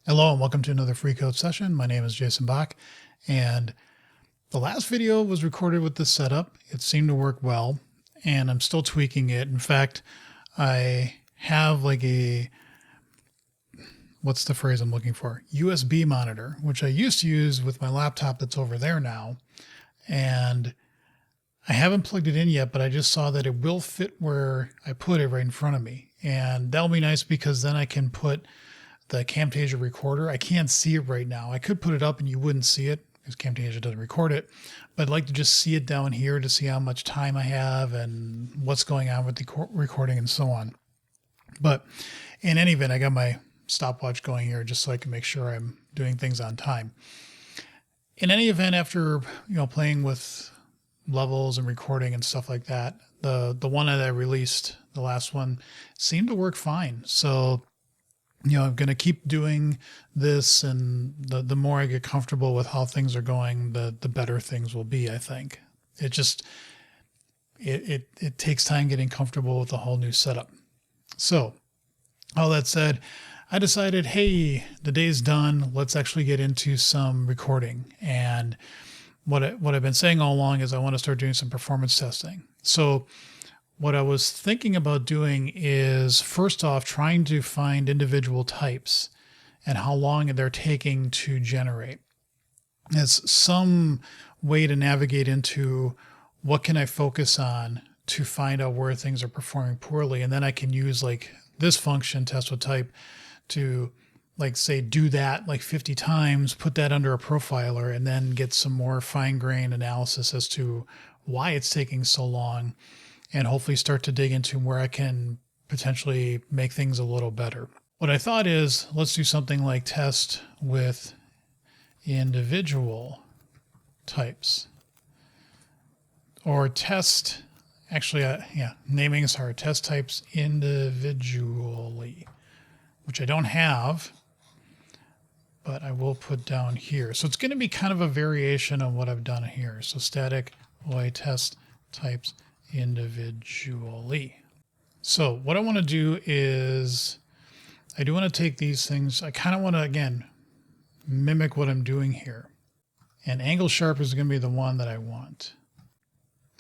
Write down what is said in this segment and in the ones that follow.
Hello and welcome to another free code session. My name is Jason Bach, and the last video was recorded with this setup. It seemed to work well, and I'm still tweaking it. In fact, I have like what's the phrase I'm looking for? USB monitor, which I used to use with my laptop that's over there now. And I haven't plugged it in yet, but I just saw that it will fit where I put it right in front of me. And that'll be nice because then I can put the Camtasia recorder. I can't see it right now. I could put it up and you wouldn't see it because Camtasia doesn't record it, but I'd like to just see it down here to see how much time I have and what's going on with the recording and so on. But in any event, I got my stopwatch going here just so I can make sure I'm doing things on time. In any event, after playing with levels and recording and stuff like that, the one that I released, the last one, seemed to work fine. So I'm going to keep doing this, and the more I get comfortable with how things are going, the better things will be, I think. It takes time getting comfortable with the whole new setup. So all that said, I decided, hey, the day's done. Let's actually get into some recording. And what I've been saying all along is I want to start doing some performance testing. So what I was thinking about doing is, first off, trying to find individual types and how long they're taking to generate. It's some way to navigate into what can I focus on to find out where things are performing poorly. And then I can use like this function, test with type, to like say do that like 50 times, put that under a profiler, and then get some more fine-grained analysis as to why it's taking so long, and hopefully start to dig into where I can potentially make things a little better. What I thought is, let's do something like test with individual types, or test, actually, naming is hard, test types individually, which I don't have, but I will put down here. So it's going to be kind of a variation of what I've done here. So static void test types individually. So what I want to do is, I do want to take these things, I kind of want to, again, mimic what I'm doing here. And angle sharp is going to be the one that I want.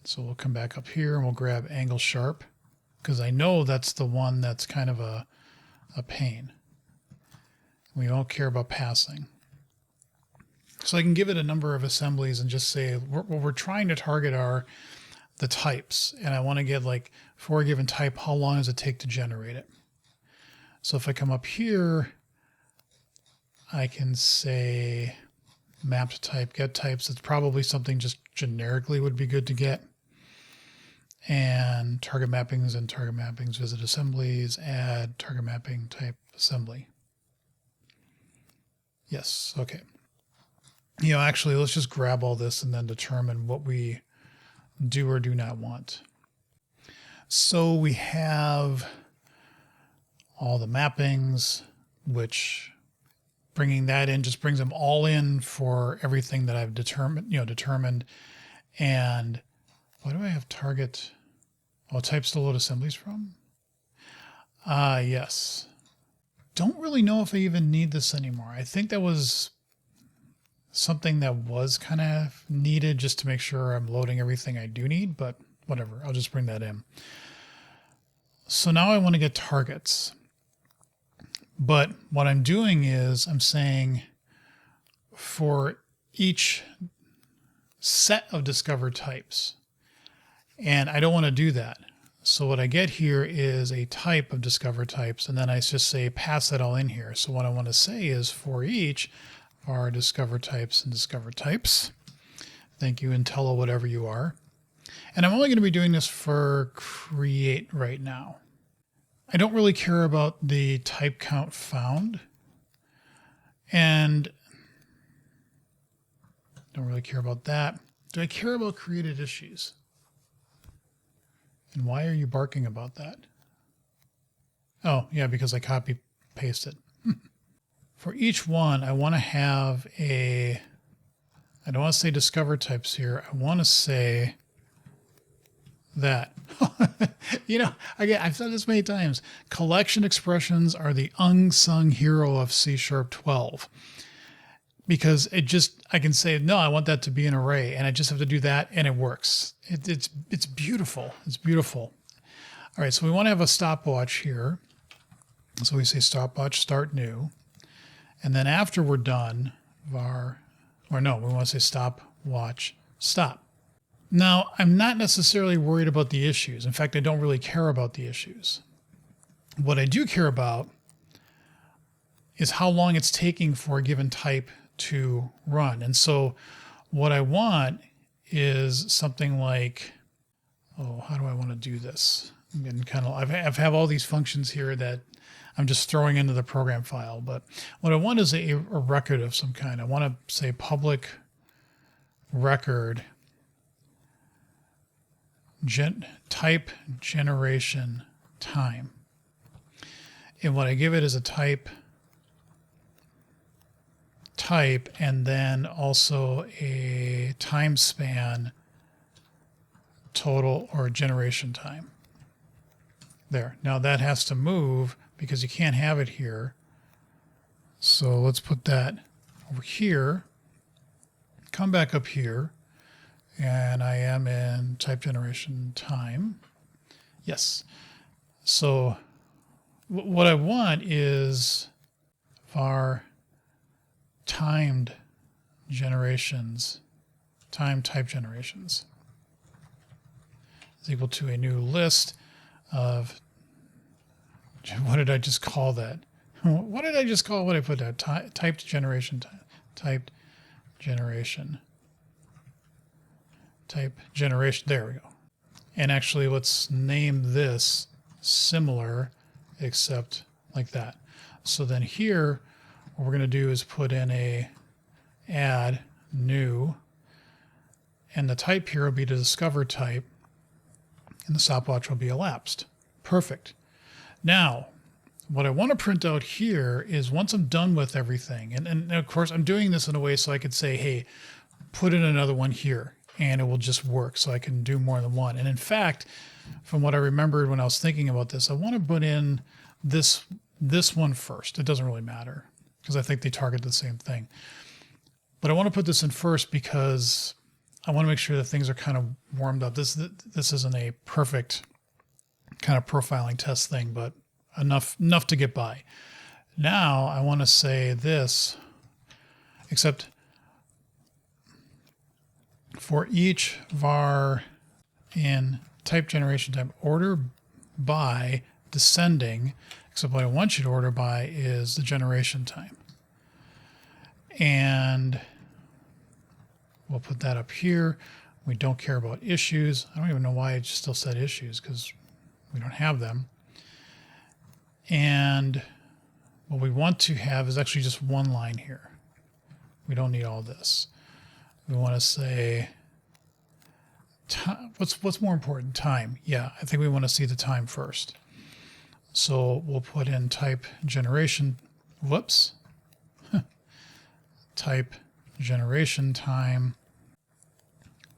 So we'll come back up here and we'll grab angle sharp, because I know that's the one that's kind of a pain. We don't care about passing. So I can give it a number of assemblies and just say what we're trying to target are the types. And I want to get like for a given type, how long does it take to generate it? So if I come up here, I can say mapped type, get types. It's probably something just generically would be good to get. And target mappings and target mappings, visit assemblies, add target mapping type assembly. Yes, okay. Actually, let's just grab all this and then determine what we do or do not want. So we have all the mappings, which bringing that in just brings them all in for everything that I've determined. And why do I have target? Oh, types to load assemblies from? Yes. Don't really know if I even need this anymore. I think that was something that was kind of needed just to make sure I'm loading everything I do need, but whatever, I'll just bring that in. So now I want to get targets. But what I'm doing is I'm saying for each set of discovered types, and I don't want to do that. So what I get here is a type of discovered types, and then I just say pass that all in here. So what I want to say is for each of our discovered types and discovered types, thank you, Intello, whatever you are. And I'm only going to be doing this for create right now. I don't really care about the type count found, and don't really care about that. Do I care about created issues? And why are you barking about that? Oh, yeah, because I copy pasted. For each one, I want to have I don't want to say discover types here. I want to say that. Again, I've said this many times. Collection expressions are the unsung hero of C# 12. Because I can say, no, I want that to be an array, and I just have to do that, and it works. It's beautiful. It's beautiful. All right, so we want to have a stopwatch here. So we say stopwatch start new. And then after we're done, we want to say stopwatch stop. Now, I'm not necessarily worried about the issues. In fact, I don't really care about the issues. What I do care about is how long it's taking for a given type to run. And so what I want is something like, how do I want to do this? And I have all these functions here that I'm just throwing into the program file. But what I want is a record of some kind. I want to say public record type generation time. And what I give it is a type, and then also a time span total or generation time. There. Now that has to move because you can't have it here. So let's put that over here. Come back up here. And I am in type generation time. Yes. So what I want is var timed generations, type generations is equal to a new list of, what did I just call that? What did I just call what I put there? Typed generation, type generation. There we go. And actually, let's name this similar, except like that. So then here, what we're going to do is put in a add new, and the type here will be the discover type, and the stopwatch will be elapsed. Perfect. Now, what I want to print out here is once I'm done with everything, and of course I'm doing this in a way so I could say, hey, put in another one here, and it will just work, so I can do more than one. And in fact, from what I remembered when I was thinking about this, I want to put in this one first. It doesn't really matter because I think they target the same thing. But I want to put this in first because I want to make sure that things are kind of warmed up. This isn't a perfect kind of profiling test thing, but enough to get by. Now I want to say this, except for each var in type generation time, order by descending, except what I want you to order by is the generation time. And we'll put that up here. We don't care about issues. I don't even know why it still said issues because we don't have them. And what we want to have is actually just one line here. We don't need all this. We want to say, what's more important? Time. Yeah, I think we want to see the time first. So we'll put in type generation, type generation time.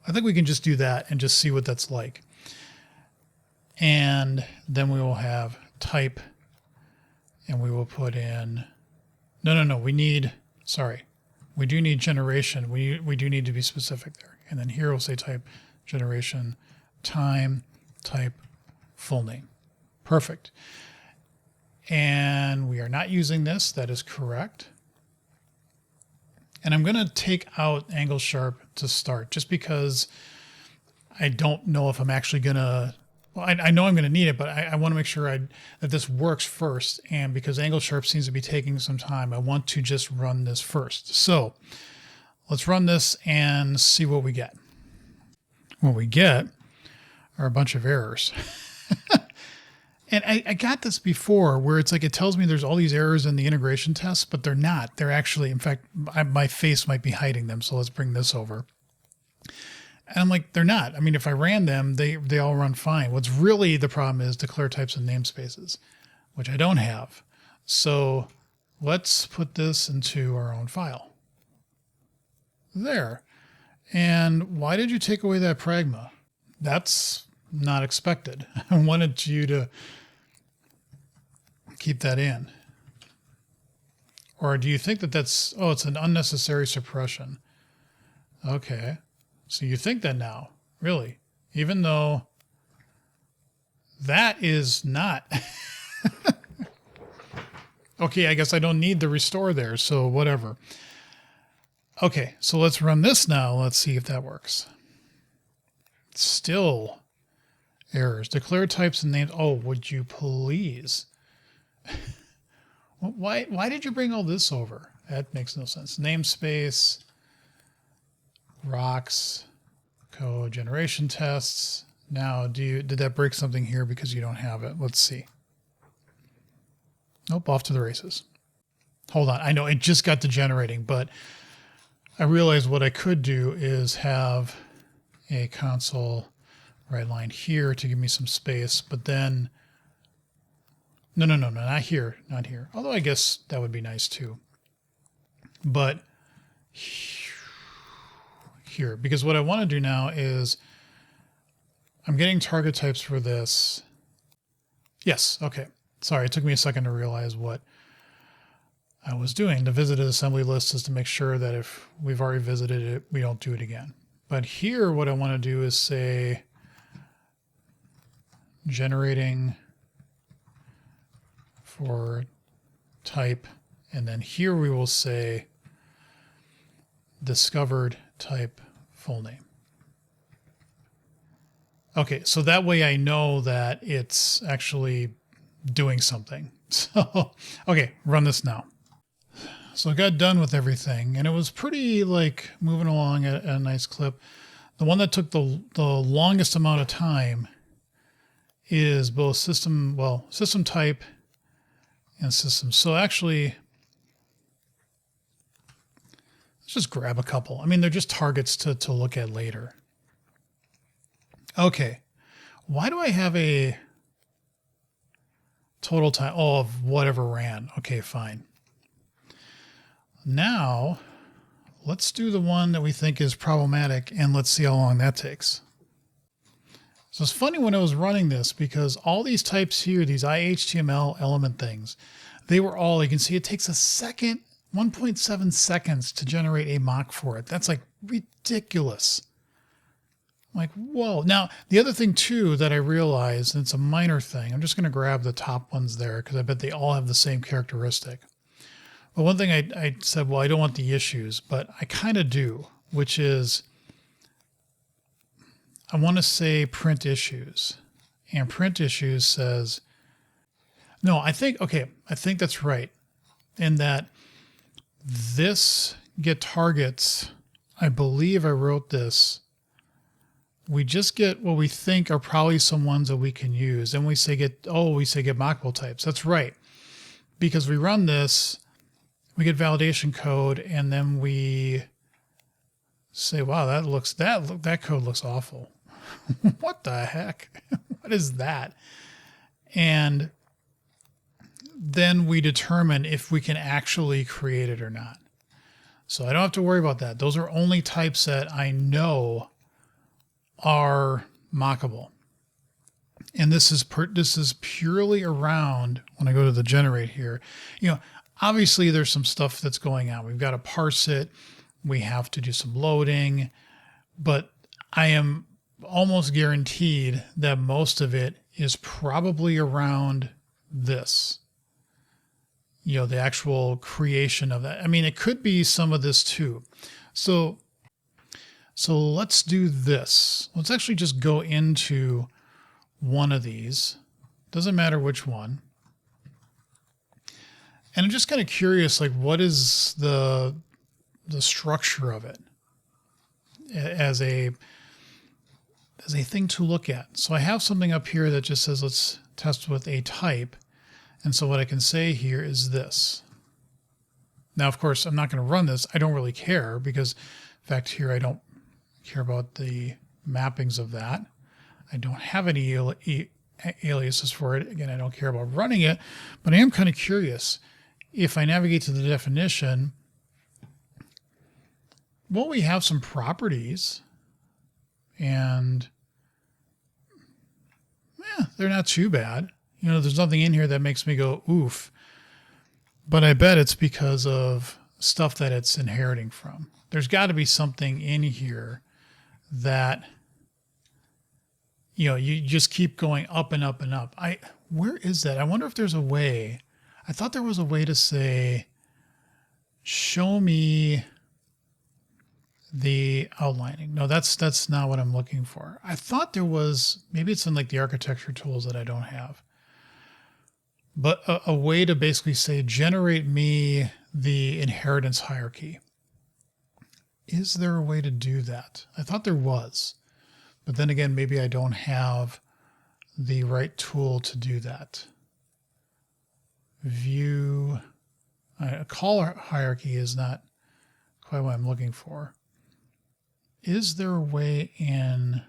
I think we can just do that and just see what that's like. And then we will have type, and we will put in, no, we do need generation. We do need to be specific there. And then here we'll say type generation time, type full name. Perfect. And we are not using this. That is correct. And I'm going to take out angle sharp to start just because I don't know if I'm actually going to, I know I'm going to need it, but I want to make sure that this works first. And because angle sharp seems to be taking some time, I want to just run this first. So let's run this and see what we get. What we get are a bunch of errors. And I got this before where it's like it tells me there's all these errors in the integration tests, but they're not. They're actually, in fact, my face might be hiding them. So let's bring this over. And I'm like, they're not. I mean, if I ran them, they all run fine. What's really the problem is declare types and namespaces, which I don't have. So let's put this into our own file. There. And why did you take away that pragma? That's not expected. I wanted you to keep that in. Or do you think that that's, oh, it's an unnecessary suppression. Okay. So you think that now, really, even though that is not. Okay, I guess I don't need the restore there, so whatever. Okay, so let's run this now. Let's see if that works. Still errors. Declare types and names. Oh, would you please? Why did you bring all this over? That makes no sense. Namespace, rocks, code generation tests. Now, did that break something here because you don't have it? Let's see. Nope, off to the races. Hold on. I know it just got to generating, but I realized what I could do is have a console write line here to give me some space, but then no, not here, not here. Although I guess that would be nice too. But here, because what I want to do now is I'm getting target types for this. Yes, okay. Sorry, it took me a second to realize what I was doing. The visited assembly list is to make sure that if we've already visited it, we don't do it again. But here, what I want to do is say generating for type, and then here we will say discovered type full name. Okay, so that way I know that it's actually doing something. So, okay, run this now. So I got done with everything, and it was pretty like moving along at a nice clip. The one that took the longest amount of time is both system type and system. So actually, let's just grab a couple. I mean, they're just targets to look at later. Okay, why do I have a total time of whatever ran? Okay, fine. Now, let's do the one that we think is problematic, and let's see how long that takes. So it's funny when I was running this, because all these types here, these iHTML element things, they were all, you can see it takes a second, 1.7 seconds to generate a mock for it. That's like ridiculous. I'm like, whoa. Now, the other thing too that I realized, and it's a minor thing, I'm just going to grab the top ones there because I bet they all have the same characteristic. But one thing I said, well, I don't want the issues, but I kind of do, which is I want to say print issues. And print issues says, no, I think that's right. In that this get targets, I believe I wrote this. We just get what we think are probably some ones that we can use. And we say get mockable types. That's right. Because we run this, we get validation code, and then we say, wow, that code looks awful. What the heck? What is that? And then we determine if we can actually create it or not. So I don't have to worry about that. Those are only types that I know are mockable. And this is purely around, when I go to the generate here, obviously there's some stuff that's going on. We've got to parse it. We have to do some loading, but I am almost guaranteed that most of it is probably around this, the actual creation of that. I mean, it could be some of this too. So let's do this. Let's actually just go into one of these. Doesn't matter which one. And I'm just kind of curious, like, what is the structure of it as a thing to look at. So I have something up here that just says, let's test with a type. And so what I can say here is this. Now, of course, I'm not going to run this. I don't really care because, in fact, here I don't care about the mappings of that. I don't have any aliases for it. Again, I don't care about running it, but I am kind of curious. If I navigate to the definition, well, we have some properties, and They're not too bad. You know, there's nothing in here that makes me go, oof. But I bet it's because of stuff that it's inheriting from. There's got to be something in here that, you know, you just keep going up and up and up. Where is that? I wonder if there's a way. I thought there was a way to say, show me the outlining. No, that's not what I'm looking for. I thought there was, maybe it's in like the architecture tools that I don't have, but a way to basically say, generate me the inheritance hierarchy. Is there a way to do that? I thought there was, but then again, maybe I don't have the right tool to do that. View, a call hierarchy is not quite what I'm looking for. Is there a way in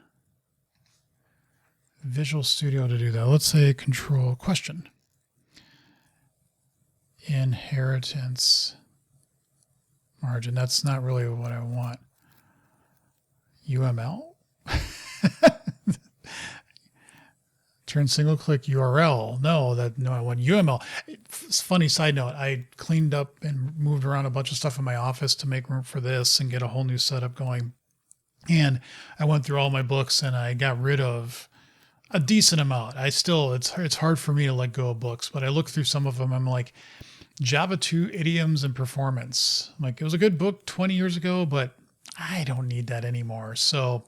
Visual Studio to do that? Let's say control question. Inheritance margin. That's not really what I want. UML? Turn single click URL. No, I want UML. It's funny side note. I cleaned up and moved around a bunch of stuff in my office to make room for this and get a whole new setup going. And I went through all my books and I got rid of a decent amount. It's hard for me to let go of books, but I looked through some of them. I'm like, Java 2 idioms and performance. I'm like, it was a good book 20 years ago, but I don't need that anymore. So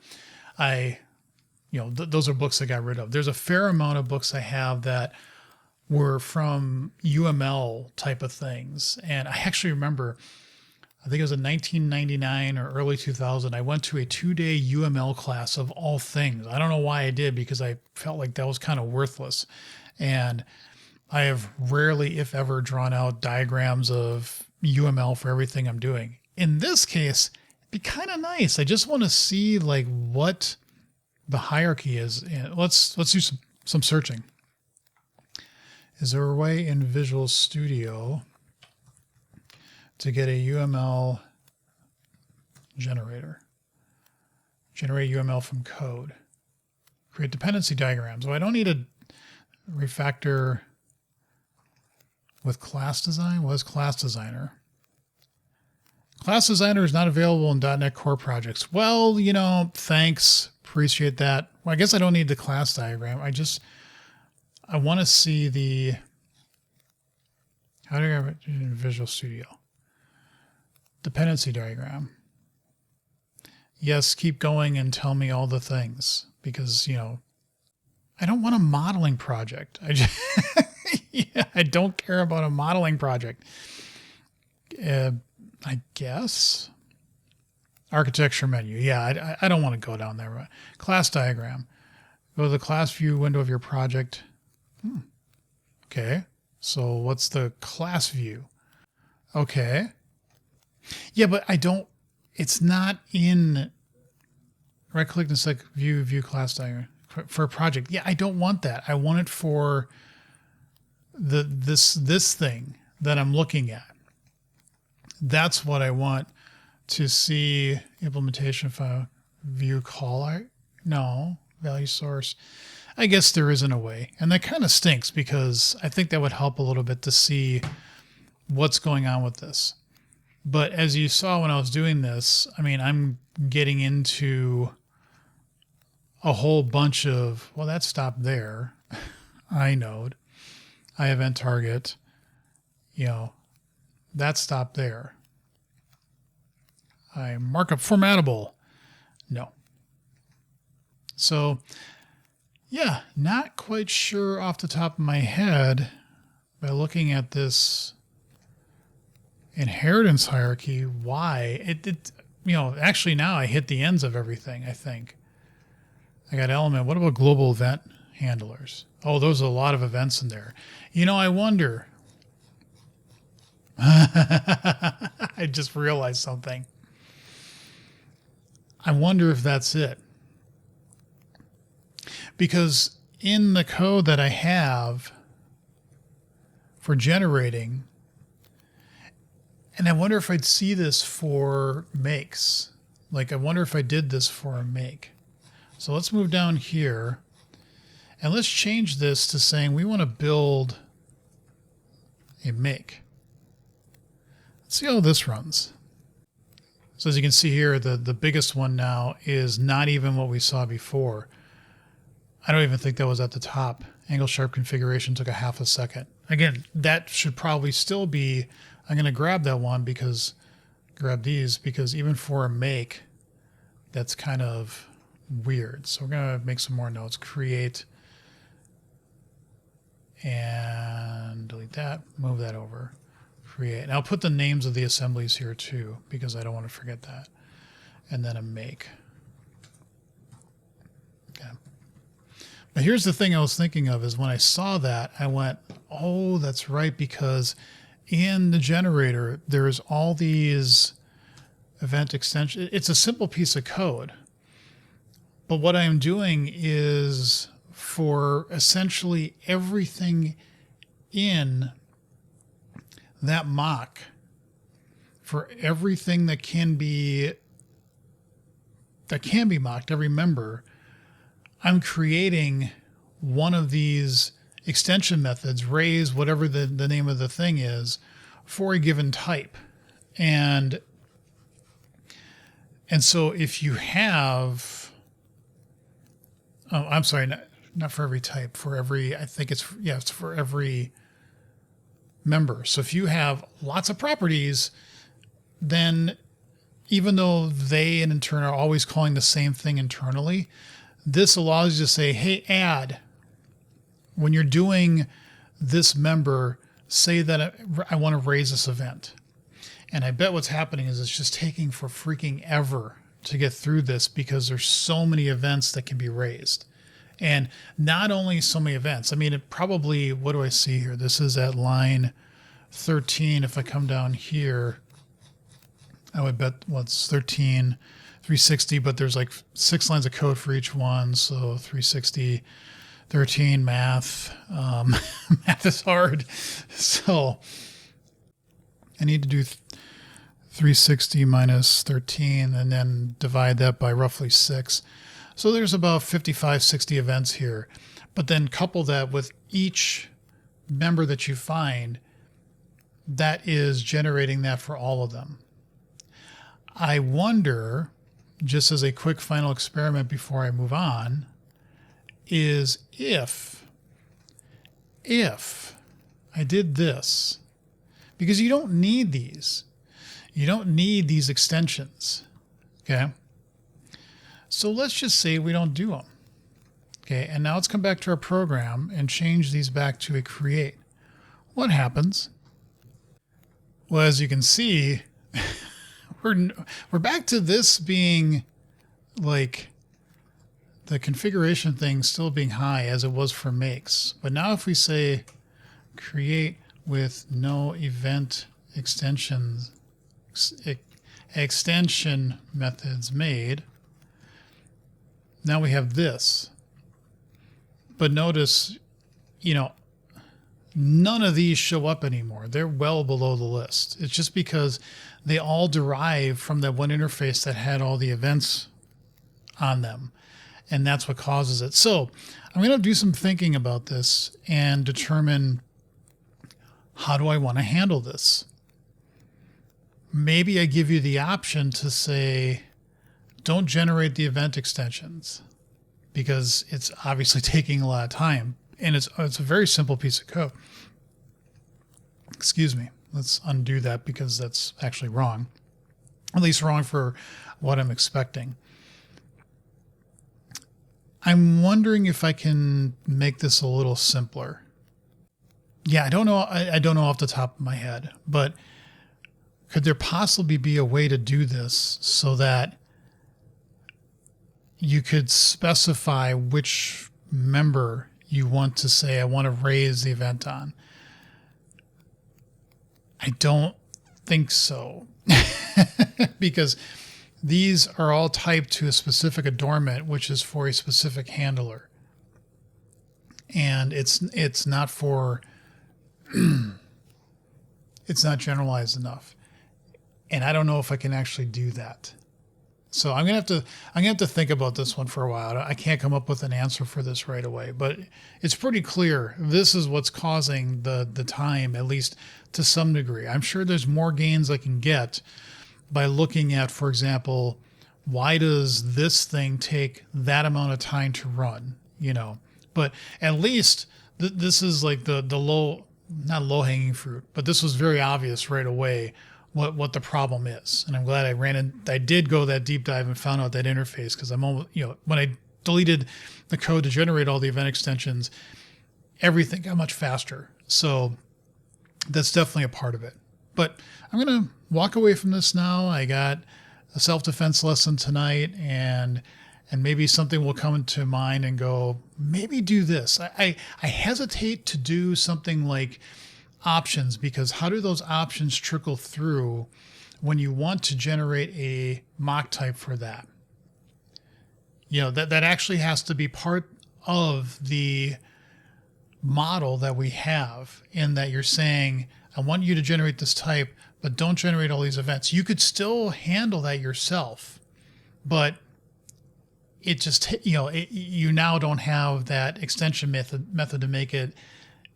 those are books I got rid of. There's a fair amount of books I have that were from UML type of things. And I actually remember, I think it was in 1999 or early 2000, I went to a 2-day UML class of all things. I don't know why I did, because I felt like that was kind of worthless. And I have rarely, if ever, drawn out diagrams of UML for everything I'm doing. In this case, it'd be kind of nice. I just want to see like what the hierarchy is. Let's do some searching. Is there a way in Visual Studio to get a UML generator? Generate UML from code. Create dependency diagrams. Well, I don't need a refactor with class design. What is class designer? Class designer is not available in .NET Core projects. Well, thanks. Appreciate that. Well, I guess I don't need the class diagram. I want to see how do I get in Visual Studio? Dependency diagram. Yes, keep going and tell me all the things, because, I don't want a modeling project. I don't care about a modeling project. I guess. Architecture menu. Yeah, I don't want to go down there. Class diagram. Go to the class view window of your project. Okay. So what's the class view? Okay. Yeah, but it's not in right click and select view class diagram for a project. Yeah, I don't want that. I want it for this thing that I'm looking at. That's what I want to see. Implementation file, view call. No, value source. I guess there isn't a way. And that kind of stinks, because I think that would help a little bit to see what's going on with this. But as you saw when I was doing this, I'm getting into a whole bunch of, well, that stopped there. inode. I event target, that stopped there. I markup formattable. No. So, yeah, not quite sure off the top of my head, by looking at this inheritance hierarchy, why it actually now I hit the ends of everything, I think. I got element. What about global event handlers? Oh, there's a lot of events in there. I wonder. I just realized something. I wonder if that's it. Because in the code that I have for generating, and I wonder if I'd see this for makes. Like, I wonder if I did this for a make. So let's move down here. And let's change this to saying we want to build a make. Let's see how this runs. So as you can see here, the biggest one now is not even what we saw before. I don't even think that was at the top. Angle sharp configuration took a half a second. Again, that should probably still be, I'm going to grab that one grab these because even for a make, that's kind of weird. So we're going to make some more notes. Create and delete that, move that over. Create. And I'll put the names of the assemblies here too, because I don't want to forget that. And then a make. Okay. But here's the thing I was thinking of is when I saw that, I went, oh, that's right, because in the generator, there's all these event extensions. It's a simple piece of code. But what I am doing is for essentially everything in that mock, for everything that can be mocked, every member, I'm creating one of these extension methods, raise whatever the name of the thing is, for a given type. And so if you have, oh, I'm sorry, not for every type, for every, I think it's for every member. So if you have lots of properties, then even though they in turn are always calling the same thing internally, this allows you to say, hey, add, when you're doing this member, say that I want to raise this event. And I bet what's happening is it's just taking for freaking ever to get through this because there's so many events that can be raised. And not only so many events, I mean, it probably, what do I see here? This is at line 13. If I come down here, I would bet, well, it's 13, 360, but there's like 6 lines of code for each one. So 360, 13, math. Math is hard. So I need to do 360 minus 13 and then divide that by roughly 6. So there's about 55, 60 events here. But then couple that with each member that you find, that is generating that for all of them. I wonder, just as a quick final experiment before I move on, is if I did this, because you don't need these. You don't need these extensions, okay? So let's just say we don't do them. Okay, and now let's come back to our program and change these back to a create. What happens? Well, as you can see, we're back to this being like the configuration thing still being high as it was for makes. But now if we say create with no event extensions, extension methods made, now we have this. But notice, none of these show up anymore. They're well below the list. It's just because they all derive from that one interface that had all the events on them. And that's what causes it. So I'm going to do some thinking about this and determine, how do I want to handle this? Maybe I give you the option to say, don't generate the event extensions, because it's obviously taking a lot of time. And it's a very simple piece of code. Excuse me. Let's undo that because that's actually wrong. At least wrong for what I'm expecting. I'm wondering if I can make this a little simpler. Yeah, I don't know. I don't know off the top of my head, but could there possibly be a way to do this so that you could specify which member you want to say, I want to raise the event on? I don't think so. Because these are all typed to a specific adornment, which is for a specific handler. And it's not for, it's not generalized enough. And I don't know if I can actually do that. So I'm gonna have to think about this one for a while. I can't come up with an answer for this right away, but it's pretty clear this is what's causing the time, at least to some degree. I'm sure there's more gains I can get by looking at, for example, why does this thing take that amount of time to run? But at least this is like the low, not low hanging fruit, but this was very obvious right away what the problem is. And I'm glad I did go that deep dive and found out that interface, because I'm almost, when I deleted the code to generate all the event extensions, everything got much faster. So that's definitely a part of it. But I'm going to walk away from this now. I got a self-defense lesson tonight, and maybe something will come into mind and go, maybe do this. I hesitate to do something like options, because how do those options trickle through when you want to generate a mock type for that? That actually has to be part of the model that we have, in that you're saying, I want you to generate this type, but don't generate all these events. You could still handle that yourself, but it just, you now don't have that extension method to make it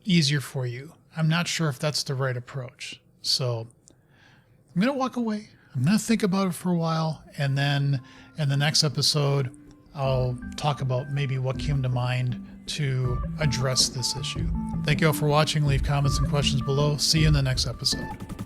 easier for you. I'm not sure if that's the right approach. So I'm going to walk away. I'm going to think about it for a while. And then in the next episode, I'll talk about maybe what came to mind to address this issue. Thank you all for watching. Leave comments and questions below. See you in the next episode.